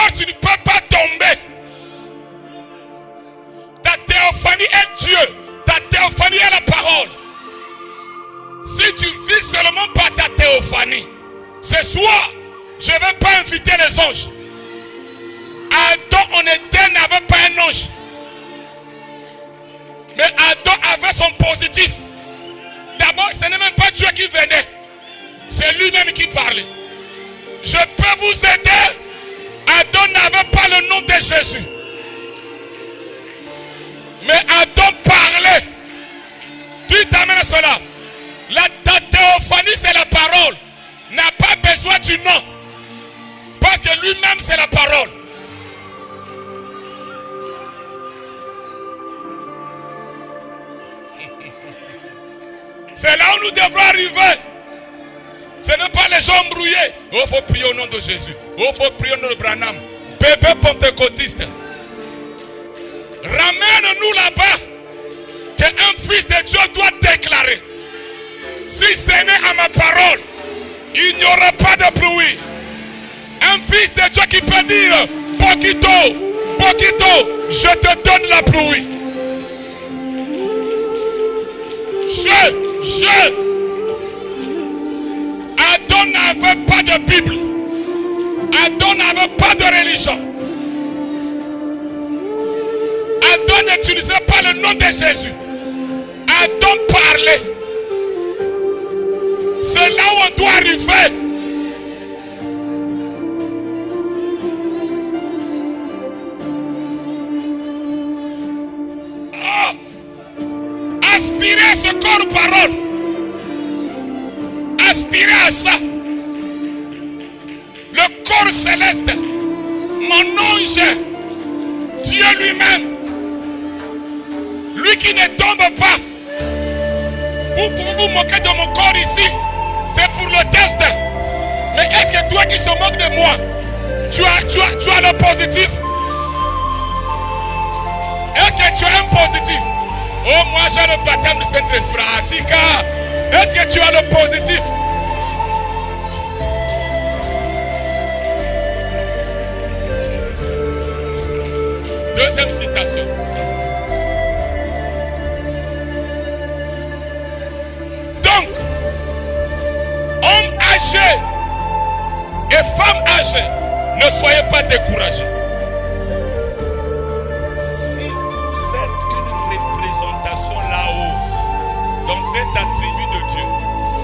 Alors tu ne peux pas tomber. Ta théophanie est Dieu. Ta théophanie est la parole. Si tu vis seulement par ta théophanie, ce soir, je ne vais pas inviter les anges. Adam en Éden n'avait pas un ange. Mais Adam avait son positif. D'abord, ce n'est même pas Dieu qui venait. C'est lui-même qui parlait. Je peux vous aider. Adam n'avait pas le nom de Jésus. Mais Adam parlait. Tu t'amènes cela. Ta théophanie, c'est la parole. N'a pas besoin du nom. Parce que lui-même, c'est la parole. C'est là où nous devons arriver. Ce n'est pas les gens brouillés. Oh, il faut prier au nom de Jésus. Oh, il faut prier au nom de Branham. Bébé pentecôtiste. Ramène-nous là-bas. Qu'un fils de Dieu doit déclarer. Si ce n'est à ma parole, il n'y aura pas de pluie. Un fils de Dieu qui peut dire, Poquito, Poquito, je te donne la pluie. Adam n'avait pas de Bible. Adam n'avait pas de religion. Adam n'utilisait pas le nom de Jésus. Adam parlait. C'est là où on doit arriver. Aspirez à ce corps parole. Aspirez à ça. Le corps céleste. Mon ange. Dieu lui-même. Lui qui ne tombe pas. Vous pouvez vous moquer de mon corps ici. C'est pour le test. Mais est-ce que toi qui se moques de moi, tu as le positif? Est-ce que tu as un positif? Oh, moi j'ai le baptême du Saint-Esprit. Est-ce que tu as le positif? Deuxième citation. Donc, hommes âgés et femmes âgées, ne soyez pas découragés. Si vous êtes une représentation là-haut, dans cet attribut de Dieu,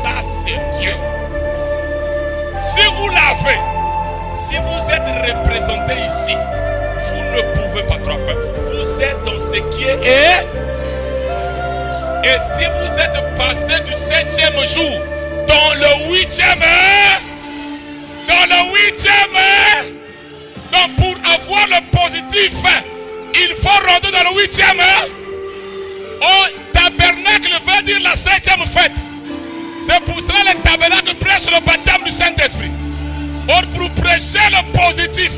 ça c'est Dieu. Si vous l'avez, si vous êtes représenté ici, vous ne pouvez pas tromper. Vous êtes dans ce qui est. Et si vous êtes passé du 7e jour dans le 8e, donc pour avoir le positif, il faut rentrer dans le 8e. Au tabernacle veut dire la 7e fête. C'est pour cela le tabernacle prêche le baptême du Saint-Esprit. Or pour prêcher le positif,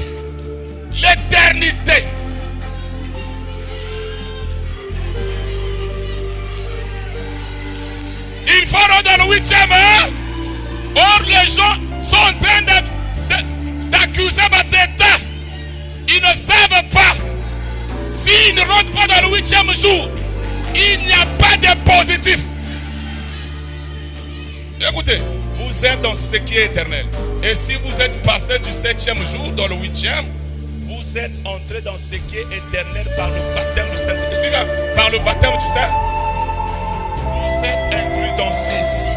l'éternité. Il faut rentrer dans le 8e. Or les gens sont en train d'accuser Bateta. Ils ne savent pas. S'ils ne rentrent pas dans le 8e jour, il n'y a pas de positif. Écoutez, vous êtes dans ce qui est éternel. Et si vous êtes passé du 7e jour dans le 8e, vous êtes entré dans ce qui est éternel par le baptême du Saint-Esprit. Par le baptême du Saint. Vous êtes inclus dans ceci.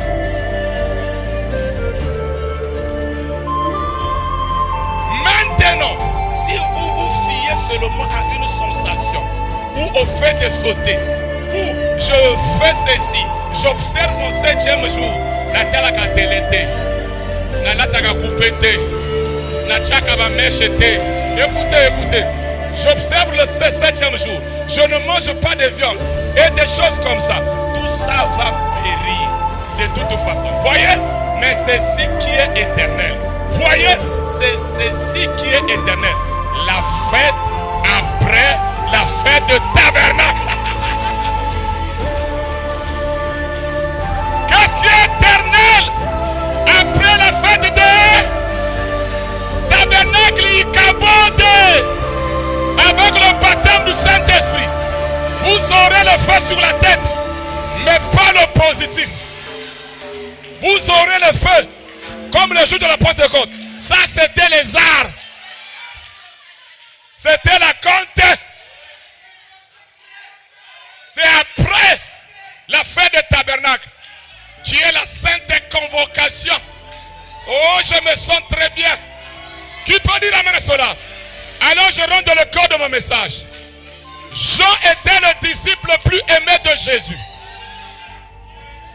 Maintenant, si vous vous fiez seulement à une sensation ou au fait de sauter, ou je fais ceci, j'observe mon 7e jour, natalaka telete, nalataka coupete, nachaka ba mechete. Écoutez, j'observe le 7e jour, je ne mange pas de viande et des choses comme ça. Tout ça va périr de toute façon. Voyez, mais c'est ce qui est éternel. Voyez, c'est ceci qui est éternel. La fête après la fête de tabernacle. Qu'est-ce qui est éternel après la fête de tabernacle? Il cabode. positif. Vous aurez le feu comme le jour de la Pentecôte. Ça, c'était les arts. C'était la compte. C'est après la fête de tabernacle qui est la sainte convocation. Oh, je me sens très bien. Qui peut dire amen à cela? Alors je rentre dans le corps de mon message. Jean était le disciple le plus aimé de Jésus.